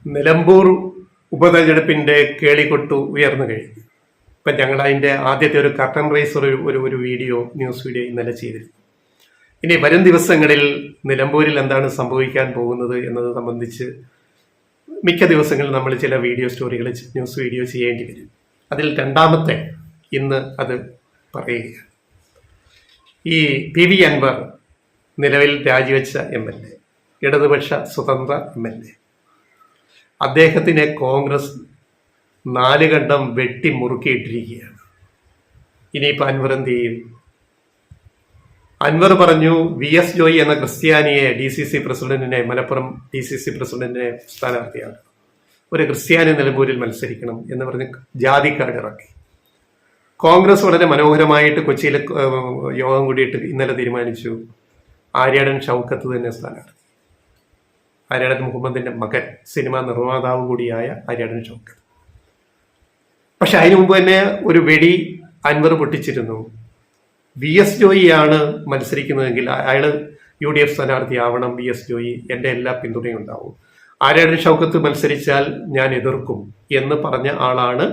നിലമ്പൂർ ഉപതെരഞ്ഞെടുപ്പിന്റെ കേളികൊട്ടു ഉയർന്നു കഴിഞ്ഞു. ഇപ്പം ഞങ്ങൾ അതിൻ്റെ ആദ്യത്തെ ഒരു കർട്ടൻ റൈസ് ഒരു വീഡിയോ ന്യൂസ് വീഡിയോ ഇന്നലെ ചെയ്തിരുന്നു. ഇനി വരും ദിവസങ്ങളിൽ നിലമ്പൂരിൽ എന്താണ് സംഭവിക്കാൻ പോകുന്നത് എന്നത് സംബന്ധിച്ച് മിക്ക ദിവസങ്ങളിൽ നമ്മൾ ചില വീഡിയോ സ്റ്റോറികൾ ന്യൂസ് വീഡിയോ ചെയ്യേണ്ടി വരും. അതിൽ രണ്ടാമത്തെ ഇന്ന് അത് പറയുകയാണ്. ഈ PV അൻവർ നിലവിൽ രാജിവെച്ച MLA, ഇടതുപക്ഷ സ്വതന്ത്ര MLA, അദ്ദേഹത്തിനെ കോൺഗ്രസ് 4 ഖണ്ഡം വെട്ടി മുറുക്കിയിട്ടിരിക്കുകയാണ്. ഇനിയിപ്പോൾ അൻവർ എന്ത് ചെയ്യും? അൻവർ പറഞ്ഞു VS ജോയി എന്ന ക്രിസ്ത്യാനിയെ DCC പ്രസിഡന്റിനെ, മലപ്പുറം DCC പ്രസിഡന്റിനെ സ്ഥാനാർത്ഥിയാണ്, ഒരു ക്രിസ്ത്യാനി നിലമ്പൂരിൽ മത്സരിക്കണം എന്ന് പറഞ്ഞ് ജാതി കാർഡ് ഇറക്കി. കോൺഗ്രസ് വളരെ മനോഹരമായിട്ട് കൊച്ചിയിൽ യോഗം കൂടിയിട്ട് ഇന്നലെ തീരുമാനിച്ചു ആര്യാടൻ ഷൗക്കത്ത് തന്നെ സ്ഥാനാർത്ഥി. ആര്യാടൻ മുഹമ്മദിന്റെ മകൻ, സിനിമാ നിർമ്മാതാവ് കൂടിയായ ആര്യാടൻ ഷൗക്കത്ത്. പക്ഷെ അതിനു മുമ്പ് തന്നെ ഒരു വെടി അൻവർ പൊട്ടിച്ചിരുന്നു. VS ജോയിയാണ് മത്സരിക്കുന്നതെങ്കിൽ അയാൾ UDF സ്ഥാനാർത്ഥിയാവണം, VS ജോയി, എൻ്റെ എല്ലാ പിന്തുണയും ഉണ്ടാവും. ആര്യാടൻ ഷൗക്കത്ത് മത്സരിച്ചാൽ ഞാൻ എതിർക്കും എന്ന് പറഞ്ഞ ആളാണ്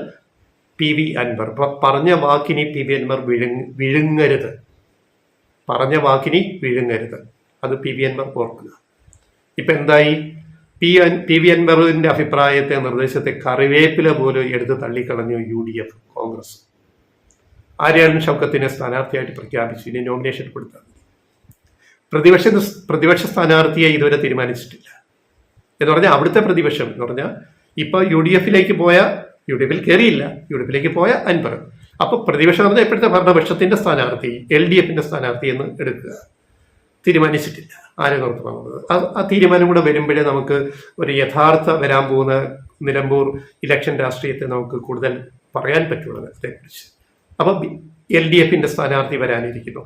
PV അൻവർ. പറഞ്ഞ വാക്കിനി PV അൻവർ വിഴുങ്ങരുത്, പറഞ്ഞ വാക്കിനി വിഴുങ്ങരുത്. അത് PV അൻവർ ഓർക്കുക. ഇപ്പൊ എന്തായി? PV അൻവറിന്റെ അഭിപ്രായത്തെ, നിർദ്ദേശത്തെ കറിവേപ്പില പോലും എടുത്ത് തള്ളിക്കളഞ്ഞു UDF, കോൺഗ്രസ്. ആര്യാടൻ ഷൗക്കത്തിനെ സ്ഥാനാർത്ഥിയായിട്ട് പ്രഖ്യാപിച്ചു. ഇനി നോമിനേഷൻ കൊടുത്താൽ മതി. പ്രതിപക്ഷ സ്ഥാനാർത്ഥിയെ ഇതുവരെ തീരുമാനിച്ചിട്ടില്ല എന്ന് പറഞ്ഞാൽ അവിടുത്തെ പ്രതിപക്ഷം എന്ന് പറഞ്ഞാൽ ഇപ്പൊ UDFിലേക്ക് പോയ, UDFിൽ കയറിയില്ല, UDFിലേക്ക് പോയ അൻവർ. അപ്പൊ പ്രതിപക്ഷം എന്ന് പറഞ്ഞാൽ ഇപ്പോഴത്തെ ഭരണപക്ഷത്തിന്റെ സ്ഥാനാർത്ഥി, LDFിന്റെ സ്ഥാനാർത്ഥി എന്ന് എടുക്കുക. തീരുമാനിച്ചിട്ടില്ല ആരെ നോർത്ത് പോകുന്നത്. ആ തീരുമാനം കൂടെ വരുമ്പോഴേ നമുക്ക് ഒരു യഥാർത്ഥ വരാൻ പോകുന്ന നിലമ്പൂർ ഇലക്ഷൻ രാഷ്ട്രീയത്തെ നമുക്ക് കൂടുതൽ പറയാൻ പറ്റുള്ളൂ അതേക്കുറിച്ച്. അപ്പൊ LDFിന്റെ സ്ഥാനാർത്ഥി വരാനിരിക്കുന്നു.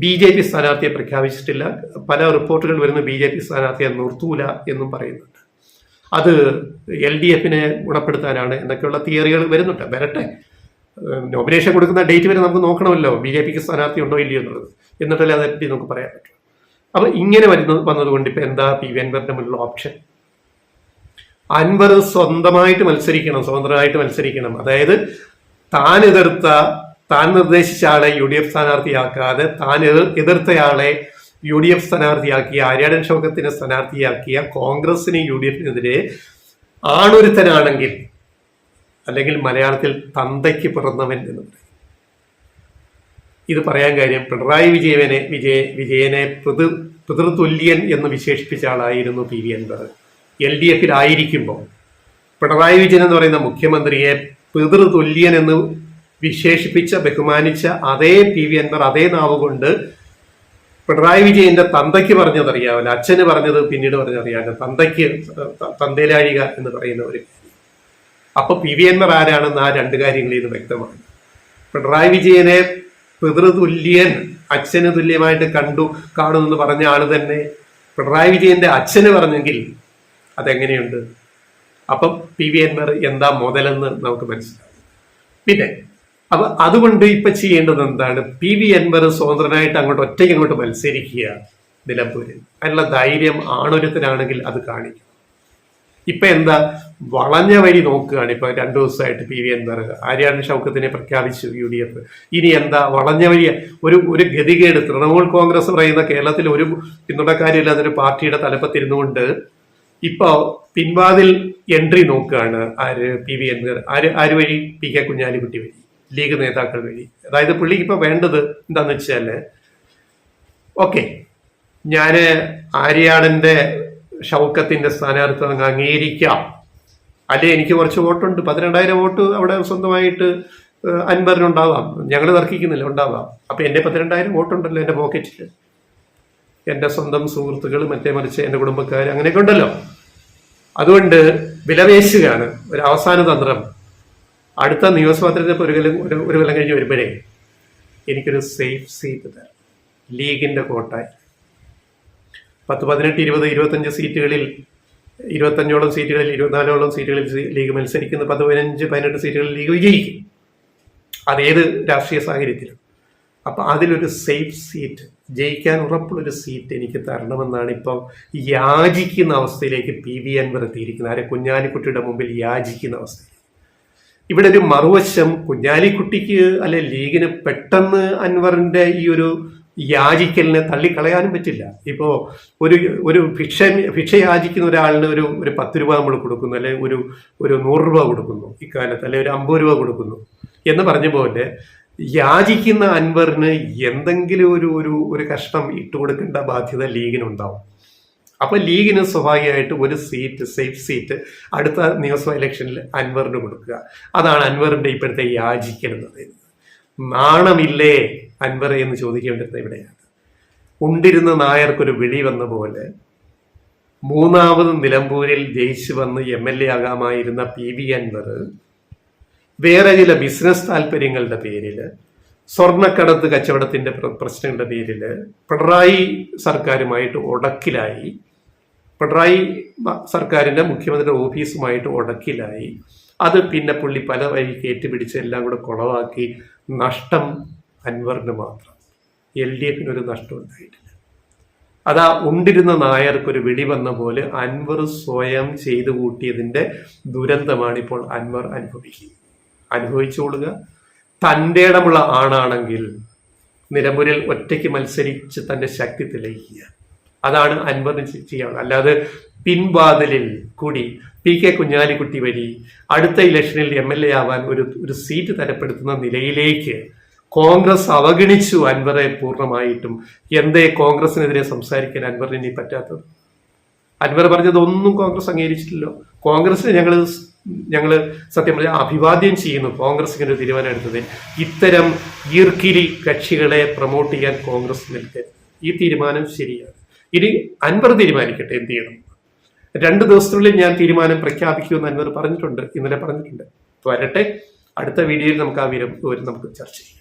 BJP സ്ഥാനാർത്ഥിയെ പ്രഖ്യാപിച്ചിട്ടില്ല. പല റിപ്പോർട്ടുകൾ വരുന്ന BJP സ്ഥാനാർത്ഥിയെ നിർത്തൂല എന്നും പറയുന്നുണ്ട്. അത് LDFിനെ ഗുണപ്പെടുത്താനാണ് എന്നൊക്കെയുള്ള തിയറികൾ വരുന്നുണ്ട്. വരട്ടെ, നോമിനേഷൻ കൊടുക്കുന്ന ഡേറ്റ് വരെ നമുക്ക് നോക്കണമല്ലോ BJPക്ക് സ്ഥാനാർത്ഥി ഉണ്ടോ ഇല്ലയോ എന്നുള്ളത്, എന്നിട്ടല്ലേ അതേപ്പറ്റി നമുക്ക് പറയാൻ പറ്റും. അപ്പൊ ഇങ്ങനെ വന്നതുകൊണ്ട് ഇപ്പൊ എന്താ PV അൻവറിന്റെ മുന്നിലുള്ള ഓപ്ഷൻ? അൻവർ സ്വന്തമായിട്ട് മത്സരിക്കണം, സ്വതന്ത്രമായിട്ട് മത്സരിക്കണം. അതായത് താൻ നിർദ്ദേശിച്ച ആളെ UDF സ്ഥാനാർത്ഥിയാക്കാതെ താൻ എതിർത്തയാളെ UDF സ്ഥാനാർത്ഥിയാക്കിയ, ആര്യാടൻ ഷൗക്കത്തിനെ സ്ഥാനാർത്ഥിയാക്കിയ കോൺഗ്രസിന് UDFിനെതിരെ ആണൊരുത്തനാണെങ്കിൽ, അല്ലെങ്കിൽ മലയാളത്തിൽ തന്തയ്ക്ക് പിറന്നവൻ എന്ന് പറയും. ഇത് പറയാൻ കാര്യം പിണറായി വിജയനെ പിതൃതുല്യൻ എന്ന് വിശേഷിപ്പിച്ച ആളായിരുന്നു PV അൻവർ. LDFിലായിരിക്കുമ്പോൾ പിണറായി വിജയൻ എന്ന് പറയുന്ന മുഖ്യമന്ത്രിയെ പിതൃതുല്യൻ എന്ന് വിശേഷിപ്പിച്ച, ബഹുമാനിച്ച അതേ PV അൻവർ അതേ നാവ് കൊണ്ട് പിണറായി വിജയന്റെ തന്തയ്ക്ക് പറഞ്ഞതറിയാവില്ല, അച്ഛന് പറഞ്ഞത് പിന്നീട് പറഞ്ഞതറിയാവില്ല, തന്തേലാഴിക എന്ന് പറയുന്ന ഒരു കാര്യം. അപ്പൊ PV അൻവർ ആരാണെന്ന് ആ 2 കാര്യങ്ങളിൽ ഇത് വ്യക്തമാണ്. പിണറായി വിജയനെ പിതൃതുല്യൻ, അച്ഛന് തുല്യമായിട്ട് കാണുമെന്ന് പറഞ്ഞ ആള് തന്നെ പിണറായി വിജയന്റെ അച്ഛന് പറഞ്ഞെങ്കിൽ അതെങ്ങനെയുണ്ട്? അപ്പം PV അൻവർ എന്താ മുതലെന്ന് നമുക്ക് മനസ്സിലാവും. പിന്നെ അപ്പൊ അതുകൊണ്ട് ഇപ്പൊ ചെയ്യേണ്ടത് എന്താണ്? PV അൻവർ സ്വതന്ത്രനായിട്ട് ഒറ്റയ്ക്ക് അങ്ങോട്ട് മത്സരിക്കുക നിലമ്പൂരിൽ. അതിനുള്ള ധൈര്യം ആണൊരുത്തനാണെങ്കിൽ അത് കാണിക്കും. ഇപ്പൊ എന്താ, വളഞ്ഞ വഴി നോക്കുകയാണ്. ഇപ്പൊ 2 ദിവസമായിട്ട് PV അൻവർ ആര്യാടൻ ഷൗക്കത്തിനെ പ്രഖ്യാപിച്ചു UDF. ഇനി എന്താ വളഞ്ഞ വഴി? ഒരു ഗതികേട്. തൃണമൂൽ കോൺഗ്രസ് പറയുന്ന കേരളത്തിൽ ഒരു പിന്തുണക്കാരില്ലാത്തൊരു പാർട്ടിയുടെ തലപ്പത്തിരുന്നുകൊണ്ട് ഇപ്പൊ പിൻവാതിൽ എൻട്രി നോക്കുകയാണ്. PV അൻവർ ആര് വഴി? PK കുഞ്ഞാലിക്കുട്ടി വഴി, ലീഗ് നേതാക്കൾ വഴി. അതായത് പുള്ളിക്ക് ഇപ്പൊ വേണ്ടത് എന്താന്ന് വെച്ചാല്, ഓക്കെ, ഞാന് ആര്യാടന്റെ ഷൗക്കത്തിന്റെ സ്ഥാനാർത്ഥി അംഗീകരിക്കാം, അല്ലെ എനിക്ക് കുറച്ച് വോട്ടുണ്ട്, 12,000 വോട്ട് അവിടെ സ്വന്തമായിട്ട് അൻവറിനുണ്ടാവാം, ഞങ്ങൾ തർക്കിക്കുന്നില്ല, ഉണ്ടാവാം. അപ്പൊ എന്റെ 12,000 വോട്ടുണ്ടല്ലോ എന്റെ പോക്കറ്റിൽ, എന്റെ സ്വന്തം സുഹൃത്തുക്കൾ, മറിച്ച് എന്റെ കുടുംബക്കാർ, അങ്ങനെയൊക്കെ ഉണ്ടല്ലോ. അതുകൊണ്ട് വിലപേശുകയാണ് ഒരു അവസാന തന്ത്രം. അടുത്ത നിയമസഭാ ഒരു കൊല്ലം കഴിഞ്ഞ് വരുമ്പോഴേ എനിക്കൊരു സേഫ് സീറ്റ് തരാം ലീഗിന്റെ കോട്ടായി. 10, 18, 20, 25 സീറ്റുകളിൽ, 25ഓളം സീറ്റുകളിൽ, 24ഓളം സീറ്റുകളിൽ ലീഗ് മത്സരിക്കുന്ന 15, 18 സീറ്റുകളിൽ ലീഗ് വിജയിക്കും. അതേത് രാഷ്ട്രീയ സാഹചര്യത്തിലും. അപ്പൊ അതിലൊരു സേഫ് സീറ്റ്, ജയിക്കാൻ ഉറപ്പുള്ളൊരു സീറ്റ് എനിക്ക് തരണമെന്നാണ് ഇപ്പോൾ യാചിക്കുന്ന അവസ്ഥയിലേക്ക് PV അൻവർ എത്തിയിരിക്കുന്നത്. ആരെ? കുഞ്ഞാലിക്കുട്ടിയുടെ മുമ്പിൽ യാചിക്കുന്ന അവസ്ഥ. ഇവിടെ ഒരു മറുവശം, കുഞ്ഞാലിക്കുട്ടിക്ക് അല്ലെ ലീഗിന് പെട്ടെന്ന് അൻവറിന്റെ ഈ ഒരു യാചിക്കലിനെ തള്ളിക്കളയാനും പറ്റില്ല. ഇപ്പോ ഒരു ഭിക്ഷ യാചിക്കുന്ന ഒരാളിന് ഒരു 10 രൂപ നമ്മൾ കൊടുക്കുന്നു, അല്ലെ ഒരു 100 രൂപ കൊടുക്കുന്നു ഇക്കാലത്ത്, അല്ലെ ഒരു 50 രൂപ കൊടുക്കുന്നു എന്ന് പറഞ്ഞ പോലെ യാചിക്കുന്ന അൻവറിന് എന്തെങ്കിലും ഒരു കഷ്ടം ഇട്ടുകൊടുക്കേണ്ട ബാധ്യത ലീഗിനുണ്ടാവും. അപ്പൊ ലീഗിന് സ്വാഭാവികമായിട്ട് ഒരു സീറ്റ്, സേഫ് സീറ്റ് അടുത്ത നിയമസഭാ ഇലക്ഷനിൽ അൻവറിന് കൊടുക്കുക. അതാണ് അൻവറിന്റെ ഇപ്പോഴത്തെ യാചിക്കൽ എന്ന് പറയുന്നത്. നാണമില്ലേ അൻവർ എന്ന് ചോദിക്കേണ്ടത് ഇവിടെയാണ്. ഉണ്ടിരുന്ന നായർക്കൊരു വിളി വന്ന പോലെ മൂന്നാമത് നിലമ്പൂരിൽ ജയിച്ചു വന്ന് MLA ആകാമായിരുന്ന PV അൻവർ വേറെ ചില ബിസിനസ് താല്പര്യങ്ങളുടെ പേരിൽ, സ്വർണ്ണക്കടത്ത് കച്ചവടത്തിന്റെ പ്രശ്നങ്ങളുടെ പേരിൽ പിണറായി സർക്കാരുമായിട്ട് ഉടക്കിലായി, പിണറായി സർക്കാരിന്റെ മുഖ്യമന്ത്രിയുടെ ഓഫീസുമായിട്ട് ഉടക്കിലായി. അത് പിന്നെ പുള്ളി പല വഴി കയറ്റിപ്പിടിച്ച് എല്ലാം കൂടെ കുളവാക്കി. നഷ്ടം അൻവറിന് മാത്രം, LDF ഒരു നഷ്ടം ഉണ്ടായിട്ടില്ല. അതാ ഉണ്ടിരുന്ന നായർക്കൊരു വിളി വന്ന പോലെ അൻവർ സ്വയം ചെയ്തു കൂട്ടിയതിന്റെ ദുരന്തമാണ് ഇപ്പോൾ അൻവർ അനുഭവിച്ചുകൊള്ളുക. തൻ്റെ ഇടമുള്ള ആണാണെങ്കിൽ നിലമ്പൂരിൽ ഒറ്റയ്ക്ക് മത്സരിച്ച് തന്റെ ശക്തി തെളിയിക്കുക. അതാണ് അൻവറിന് ചെയ്യാനുള്ളത്. അല്ലാതെ പിൻവാതിലിൽ കൂടി PK കുഞ്ഞാലിക്കുട്ടി വഴി അടുത്ത ഇലക്ഷനിൽ MLA ആവാൻ ഒരു സീറ്റ് തരപ്പെടുത്തുന്ന നിലയിലേക്ക് കോൺഗ്രസ് അവഗണിച്ചു അൻവറെ പൂർണ്ണമായിട്ടും. എന്തേ കോൺഗ്രസിനെതിരെ സംസാരിക്കാൻ അൻവറിന് ഇനി പറ്റാത്തത്? അൻവർ പറഞ്ഞതൊന്നും കോൺഗ്രസ് അംഗീകരിച്ചിട്ടില്ലോ. കോൺഗ്രസിന് ഞങ്ങള് സത്യം പറഞ്ഞാൽ അഭിവാദ്യം ചെയ്യുന്നു കോൺഗ്രസ് ഇങ്ങനെ ഒരു തീരുമാനം എടുത്തത്. ഇത്തരം ഈർക്കിലി കക്ഷികളെ പ്രൊമോട്ട് ചെയ്യാൻ കോൺഗ്രസ് നിൽക്കരുത്. ഈ തീരുമാനം ശരിയാണ്. ഇനി അൻവർ തീരുമാനിക്കട്ടെ എന്ത് ചെയ്യണം. 2 ദിവസത്തിനുള്ളിൽ ഞാൻ തീരുമാനം പ്രഖ്യാപിക്കുമെന്ന് അൻവർ പറഞ്ഞിട്ടുണ്ട്, ഇന്നലെ പറഞ്ഞിട്ടുണ്ട്. വരട്ടെ, അടുത്ത വീഡിയോയിൽ നമുക്ക് ആ വിവരം നമുക്ക് ചർച്ച ചെയ്യാം.